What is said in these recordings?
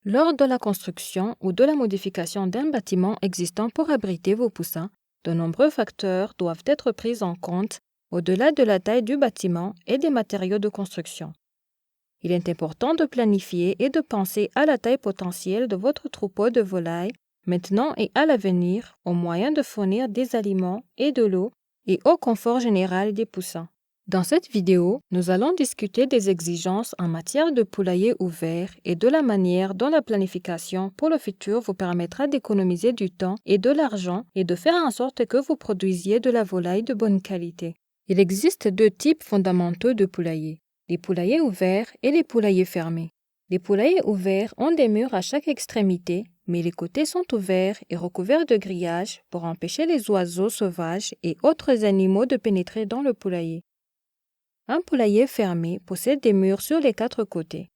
Lors de la construction ou de la modification d'un bâtiment existant pour abriter vos poussins, de nombreux facteurs doivent être pris en compte au-delà de la taille du bâtiment et des matériaux de construction. Il est important de planifier et de penser à la taille potentielle de votre troupeau de volailles maintenant et à l'avenir au moyen de fournir des aliments et de l'eau et au confort général des poussins. Dans cette vidéo, nous allons discuter des exigences en matière de poulailler ouvert et de la manière dont la planification pour le futur vous permettra d'économiser du temps et de l'argent et de faire en sorte que vous produisiez de la volaille de bonne qualité. Il existe deux types fondamentaux de poulailler, les poulaillers ouverts et les poulaillers fermés. Les poulaillers ouverts ont des murs à chaque extrémité, mais les côtés sont ouverts et recouverts de grillages pour empêcher les oiseaux sauvages et autres animaux de pénétrer dans le poulailler. Un poulailler fermé possède des murs sur les 4 côtés.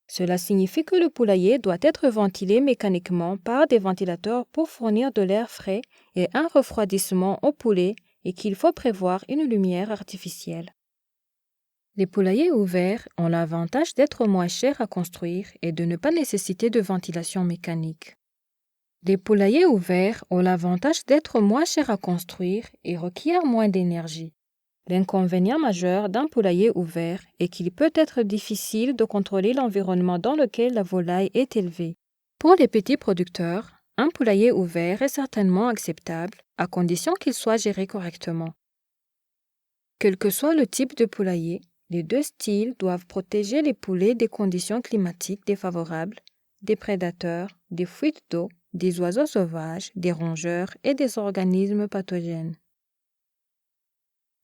Cela signifie que le poulailler doit être ventilé mécaniquement par des ventilateurs pour fournir de l'air frais et un refroidissement aux poulets et qu'il faut prévoir une lumière artificielle. Les poulaillers ouverts ont l'avantage d'être moins chers à construire et de ne pas nécessiter de ventilation mécanique. Les poulaillers ouverts ont l'avantage d'être moins chers à construire et requièrent moins d'énergie. L'inconvénient majeur d'un poulailler ouvert est qu'il peut être difficile de contrôler l'environnement dans lequel la volaille est élevée. Pour les petits producteurs, un poulailler ouvert est certainement acceptable à condition qu'il soit géré correctement. Quel que soit le type de poulailler, les deux styles doivent protéger les poulets des conditions climatiques défavorables, des prédateurs, des fuites d'eau, des oiseaux sauvages, des rongeurs et des organismes pathogènes.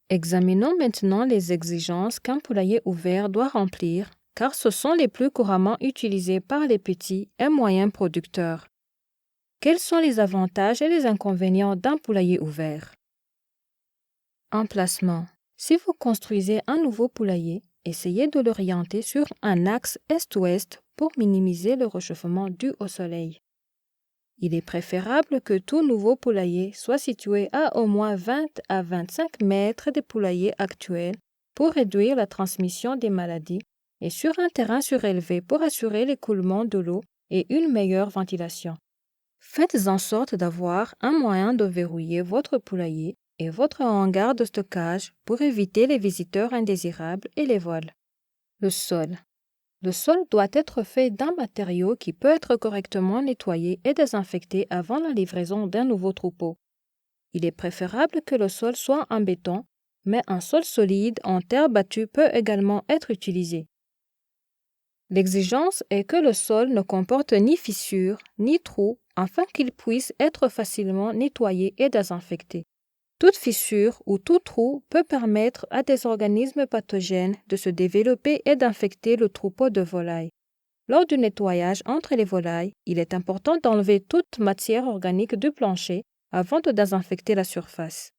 Examinons maintenant les exigences qu'un poulailler ouvert doit remplir, car ce sont les plus couramment utilisées par les petits et moyens producteurs. Quels sont les avantages et les inconvénients d'un poulailler ouvert? Emplacement. Si vous construisez un nouveau poulailler, essayez de l'orienter sur un axe est-ouest pour minimiser le réchauffement dû au soleil. Il est préférable que tout nouveau poulailler soit situé à au moins 20 à 25 mètres des poulaillers actuels pour réduire la transmission des maladies et sur un terrain surélevé pour assurer l'écoulement de l'eau et une meilleure ventilation. Faites en sorte d'avoir un moyen de verrouiller votre poulailler et votre hangar de stockage pour éviter les visiteurs indésirables et les vols. Le sol. Le sol doit être fait d'un matériau qui peut être correctement nettoyé et désinfecté avant la livraison d'un nouveau troupeau. Il est préférable que le sol soit en béton, mais un sol solide en terre battue peut également être utilisé. L'exigence est que le sol ne comporte ni fissures ni trous afin qu'il puisse être facilement nettoyé et désinfecté. Toute fissure ou tout trou peut permettre à des organismes pathogènes de se développer et d'infecter le troupeau de volailles. Lors du nettoyage entre les volailles, il est important d'enlever toute matière organique du plancher avant de désinfecter la surface.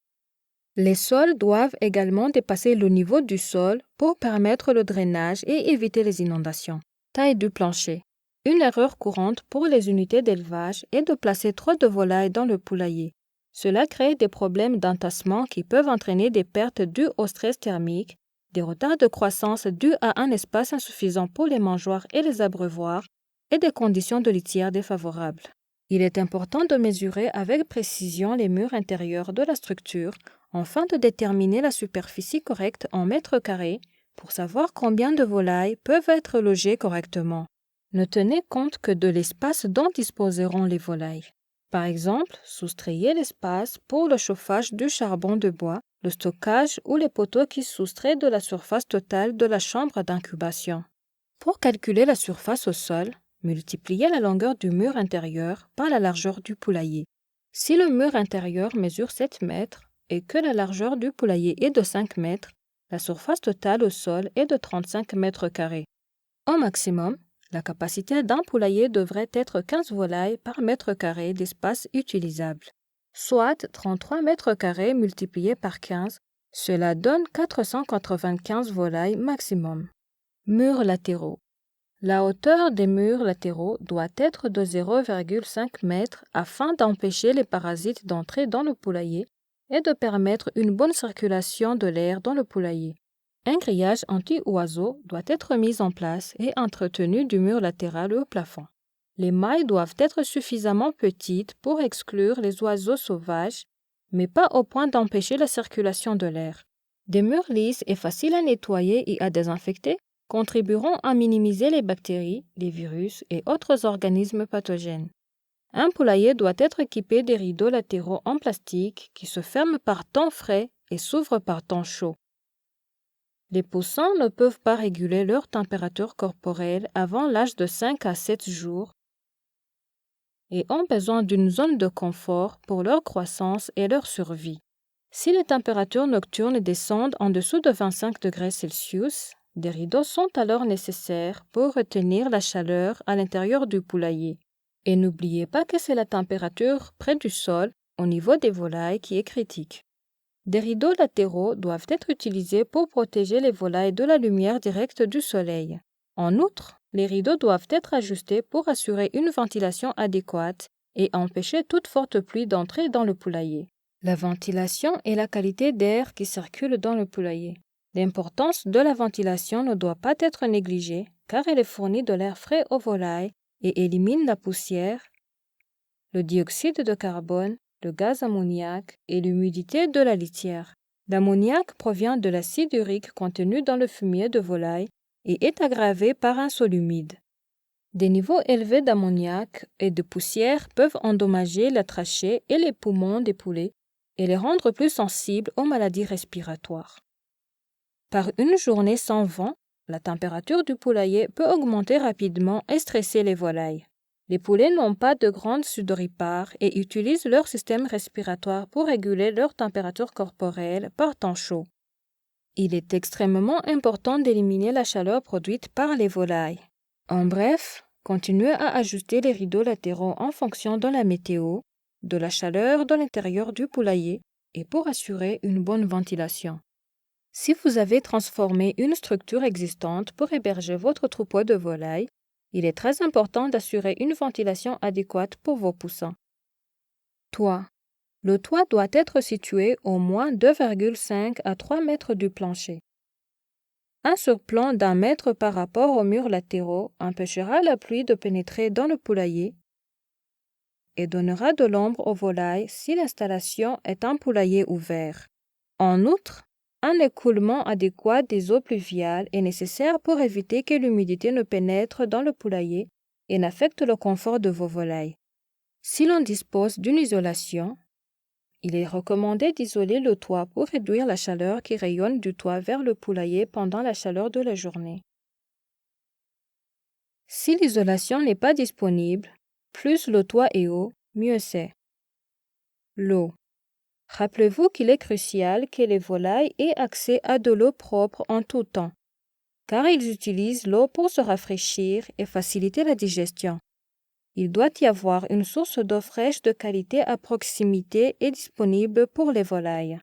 Les sols doivent également dépasser le niveau du sol pour permettre le drainage et éviter les inondations. Taille du plancher. Une erreur courante pour les unités d'élevage est de placer trop de volailles dans le poulailler. Cela crée des problèmes d'entassement qui peuvent entraîner des pertes dues au stress thermique, des retards de croissance dus à un espace insuffisant pour les mangeoires et les abreuvoirs et des conditions de litière défavorables. Il est important de mesurer avec précision les murs intérieurs de la structure afin de déterminer la superficie correcte en mètres carrés pour savoir combien de volailles peuvent être logées correctement. Ne tenez compte que de l'espace dont disposeront les volailles. Par exemple, soustrayez l'espace pour le chauffage du charbon de bois, le stockage ou les poteaux qui soustraient de la surface totale de la chambre d'incubation. Pour calculer la surface au sol, multipliez la longueur du mur intérieur par la largeur du poulailler. Si le mur intérieur mesure 7 mètres et que la largeur du poulailler est de 5 mètres, la surface totale au sol est de 35 mètres carrés. Au maximum, la capacité d'un poulailler devrait être 15 volailles par mètre carré d'espace utilisable, soit 33 mètres carrés multipliés par 15, cela donne 495 volailles maximum. Murs latéraux. La hauteur des murs latéraux doit être de 0,5 m afin d'empêcher les parasites d'entrer dans le poulailler et de permettre une bonne circulation de l'air dans le poulailler. Un grillage anti-oiseaux doit être mis en place et entretenu du mur latéral au plafond. Les mailles doivent être suffisamment petites pour exclure les oiseaux sauvages, mais pas au point d'empêcher la circulation de l'air. Des murs lisses et faciles à nettoyer et à désinfecter contribueront à minimiser les bactéries, les virus et autres organismes pathogènes. Un poulailler doit être équipé des rideaux latéraux en plastique qui se ferment par temps frais et s'ouvrent par temps chaud. Les poussins ne peuvent pas réguler leur température corporelle avant l'âge de 5 à 7 jours et ont besoin d'une zone de confort pour leur croissance et leur survie. Si les températures nocturnes descendent en dessous de 25 degrés Celsius, des rideaux sont alors nécessaires pour retenir la chaleur à l'intérieur du poulailler. Et n'oubliez pas que c'est la température près du sol, au niveau des volailles, qui est critique. Des rideaux latéraux doivent être utilisés pour protéger les volailles de la lumière directe du soleil. En outre, les rideaux doivent être ajustés pour assurer une ventilation adéquate et empêcher toute forte pluie d'entrer dans le poulailler. La ventilation et la qualité d'air qui circule dans le poulailler. L'importance de la ventilation ne doit pas être négligée car elle fournit de l'air frais aux volailles et élimine la poussière, le dioxyde de carbone, le gaz ammoniaque et l'humidité de la litière. L'ammoniac provient de l'acide urique contenu dans le fumier de volaille et est aggravé par un sol humide. Des niveaux élevés d'ammoniac et de poussière peuvent endommager la trachée et les poumons des poulets et les rendre plus sensibles aux maladies respiratoires. Par une journée sans vent, la température du poulailler peut augmenter rapidement et stresser les volailles. Les poulets n'ont pas de grandes sudoripares et utilisent leur système respiratoire pour réguler leur température corporelle par temps chaud. Il est extrêmement important d'éliminer la chaleur produite par les volailles. En bref, continuez à ajuster les rideaux latéraux en fonction de la météo, de la chaleur de l'intérieur du poulailler et pour assurer une bonne ventilation. Si vous avez transformé une structure existante pour héberger votre troupeau de volailles, il est très important d'assurer une ventilation adéquate pour vos poussins. Toit. Le toit doit être situé au moins 2,5 à 3 mètres du plancher. Un surplomb d'1 mètre par rapport aux murs latéraux empêchera la pluie de pénétrer dans le poulailler et donnera de l'ombre aux volailles si l'installation est un poulailler ouvert. En outre, un écoulement adéquat des eaux pluviales est nécessaire pour éviter que l'humidité ne pénètre dans le poulailler et n'affecte le confort de vos volailles. Si l'on dispose d'une isolation, il est recommandé d'isoler le toit pour réduire la chaleur qui rayonne du toit vers le poulailler pendant la chaleur de la journée. Si l'isolation n'est pas disponible, plus le toit est haut, mieux c'est. L'eau. Rappelez-vous qu'il est crucial que les volailles aient accès à de l'eau propre en tout temps, car ils utilisent l'eau pour se rafraîchir et faciliter la digestion. Il doit y avoir une source d'eau fraîche de qualité à proximité et disponible pour les volailles.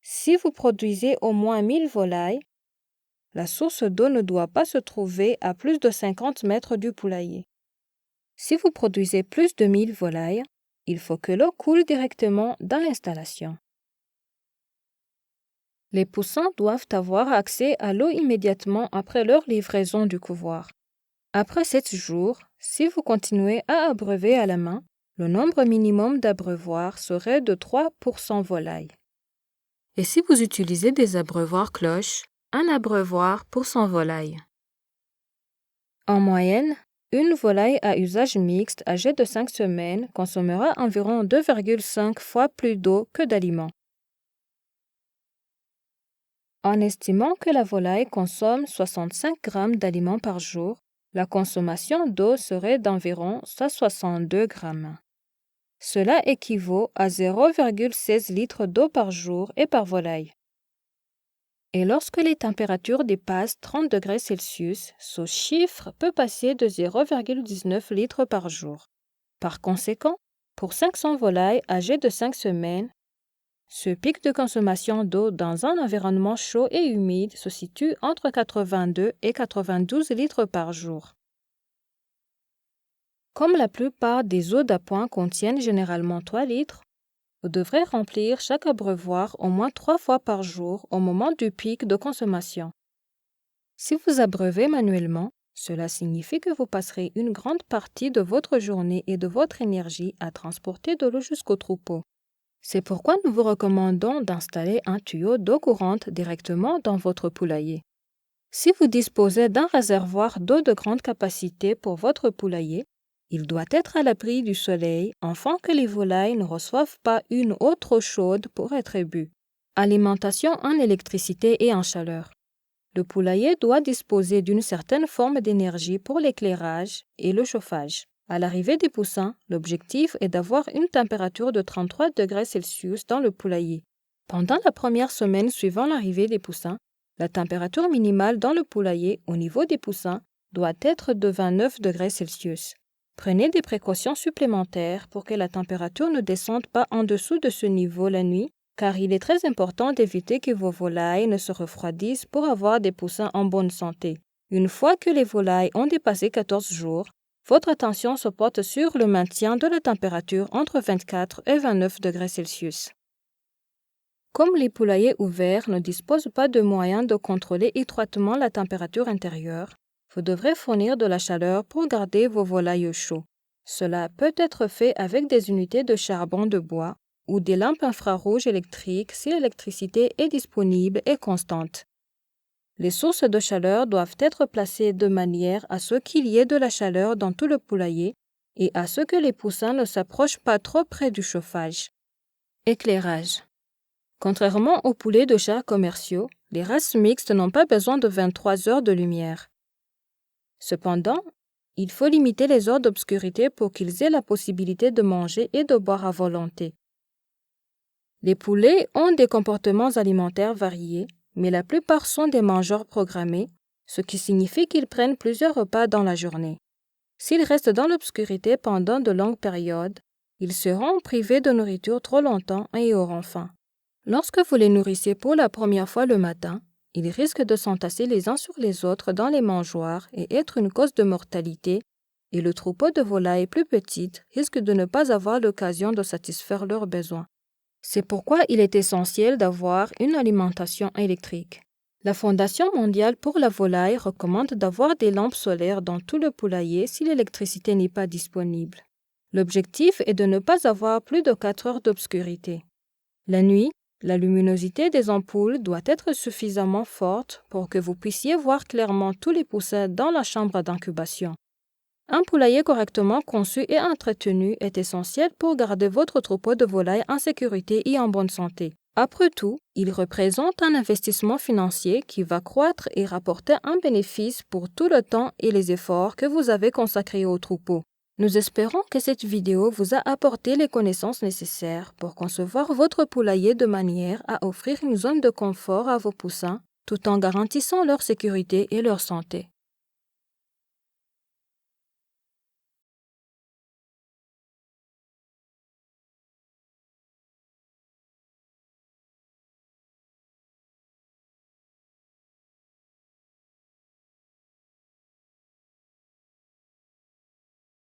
Si vous produisez au moins 1000 volailles, la source d'eau ne doit pas se trouver à plus de 50 mètres du poulailler. Si vous produisez plus de 1000 volailles, il faut que l'eau coule directement dans l'installation. Les poussins doivent avoir accès à l'eau immédiatement après leur livraison du couvoir. Après 7 jours, si vous continuez à abreuver à la main, le nombre minimum d'abreuvoirs serait de 3 pour 100 volailles. Et si vous utilisez des abreuvoirs cloches, un abreuvoir pour 100 volailles. En moyenne, une volaille à usage mixte âgée de 5 semaines consommera environ 2,5 fois plus d'eau que d'aliments. En estimant que la volaille consomme 65 grammes d'aliments par jour, la consommation d'eau serait d'environ 162 grammes. Cela équivaut à 0,16 litres d'eau par jour et par volaille. Et lorsque les températures dépassent 30 degrés Celsius, ce chiffre peut passer de 0,19 litres par jour. Par conséquent, pour 500 volailles âgées de 5 semaines, ce pic de consommation d'eau dans un environnement chaud et humide se situe entre 82 et 92 litres par jour. Comme la plupart des eaux d'appoint contiennent généralement 3 litres, vous devrez remplir chaque abreuvoir au moins 3 fois par jour au moment du pic de consommation. Si vous abreuvez manuellement, Cela signifie que vous passerez une grande partie de votre journée et de votre énergie à transporter de l'eau jusqu'au troupeau. C'est pourquoi nous vous recommandons d'installer un tuyau d'eau courante directement dans votre poulailler. Si vous disposez d'un réservoir d'eau de grande capacité pour votre poulailler, il doit être à l'abri du soleil afin que les volailles ne reçoivent pas une eau trop chaude pour être bue. Alimentation en électricité et en chaleur. Le poulailler doit disposer d'une certaine forme d'énergie pour l'éclairage et le chauffage. À l'arrivée des poussins, l'objectif est d'avoir une température de 33 degrés Celsius dans le poulailler. Pendant la première semaine suivant l'arrivée des poussins, la température minimale dans le poulailler au niveau des poussins doit être de 29 degrés Celsius. Prenez des précautions supplémentaires pour que la température ne descende pas en dessous de ce niveau la nuit, car il est très important d'éviter que vos volailles ne se refroidissent pour avoir des poussins en bonne santé. Une fois que les volailles ont dépassé 14 jours, votre attention se porte sur le maintien de la température entre 24 et 29 degrés Celsius. Comme les poulaillers ouverts ne disposent pas de moyens de contrôler étroitement la température intérieure, vous devrez fournir de la chaleur pour garder vos volailles au chaud. Cela peut être fait avec des unités de charbon de bois ou des lampes infrarouges électriques si l'électricité est disponible et constante. Les sources de chaleur doivent être placées de manière à ce qu'il y ait de la chaleur dans tout le poulailler et à ce que les poussins ne s'approchent pas trop près du chauffage. Éclairage. Contrairement aux poulets de chair commerciaux, les races mixtes n'ont pas besoin de 23 heures de lumière. Cependant, il faut limiter les heures d'obscurité pour qu'ils aient la possibilité de manger et de boire à volonté. Les poulets ont des comportements alimentaires variés, mais la plupart sont des mangeurs programmés, ce qui signifie qu'ils prennent plusieurs repas dans la journée. S'ils restent dans l'obscurité pendant de longues périodes, ils seront privés de nourriture trop longtemps et auront faim. Lorsque vous les nourrissez pour la première fois le matin, ils risquent de s'entasser les uns sur les autres dans les mangeoires et être une cause de mortalité, et le troupeau de volailles plus petites risque de ne pas avoir l'occasion de satisfaire leurs besoins. C'est pourquoi il est essentiel d'avoir une alimentation électrique. La Fondation mondiale pour la volaille recommande d'avoir des lampes solaires dans tout le poulailler si l'électricité n'est pas disponible. L'objectif est de ne pas avoir plus de 4 heures d'obscurité. La nuit, la luminosité des ampoules doit être suffisamment forte pour que vous puissiez voir clairement tous les poussins dans la chambre d'incubation. Un poulailler correctement conçu et entretenu est essentiel pour garder votre troupeau de volailles en sécurité et en bonne santé. Après tout, il représente un investissement financier qui va croître et rapporter un bénéfice pour tout le temps et les efforts que vous avez consacrés au troupeau. Nous espérons que cette vidéo vous a apporté les connaissances nécessaires pour concevoir votre poulailler de manière à offrir une zone de confort à vos poussins, tout en garantissant leur sécurité et leur santé.